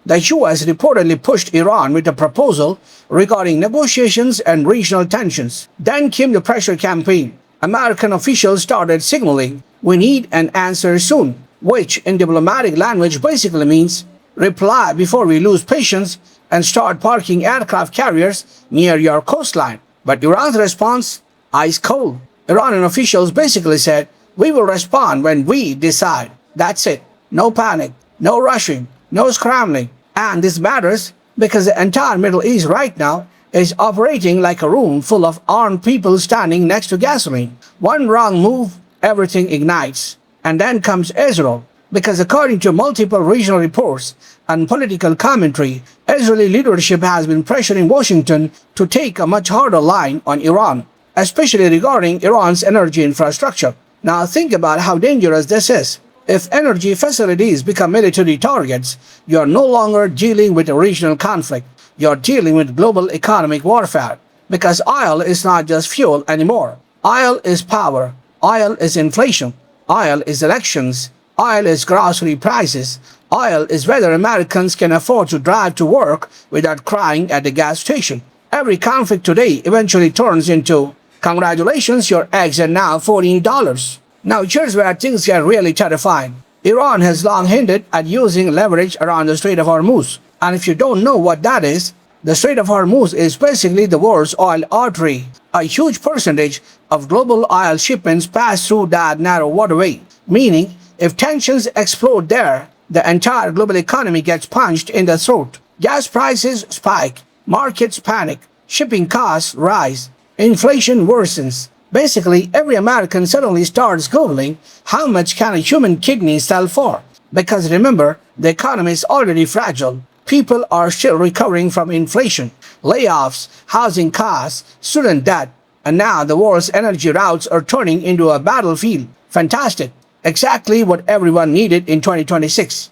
The US reportedly pushed Iran with a proposal regarding negotiations and regional tensions. Then came the pressure campaign. American officials started signaling, "We need an answer soon," which in diplomatic language basically means reply before we lose patience and start parking aircraft carriers near your coastline. But Iran's response? Ice cold. Iranian officials basically said, "We will respond when we decide." That's it. No panic, no rushing, no scrambling. And this matters because the entire Middle East right now is operating like a room full of armed people standing next to gasoline. One wrong move, everything ignites. And then comes Israel, because according to multiple regional reports and political commentary, Israeli leadership has been pressuring Washington to take a much harder line on Iran, especially regarding Iran's energy infrastructure. Now think about how dangerous this is. If energy facilities become military targets, you are no longer dealing with a regional conflict. You're dealing with global economic warfare. Because oil is not just fuel anymore. Oil is power. Oil is inflation. Oil is elections. Oil is grocery prices. Oil is whether Americans can afford to drive to work without crying at the gas station. Every conflict today eventually turns into, "Congratulations, your eggs are now $14. Now here's where things get really terrifying. Iran has long hinted at using leverage around the Strait of Hormuz. And if you don't know what that is, the Strait of Hormuz is basically the world's oil artery. A huge percentage of global oil shipments pass through that narrow waterway, meaning if tensions explode there, the entire global economy gets punched in the throat. Gas prices spike, markets panic, shipping costs rise, inflation worsens. Basically, every American suddenly starts Googling how much can a human kidney sell for. Because remember, the economy is already fragile. People are still recovering from inflation, layoffs, housing costs, student debt, and now the world's energy routes are turning into a battlefield. Fantastic. Exactly what everyone needed in 2026.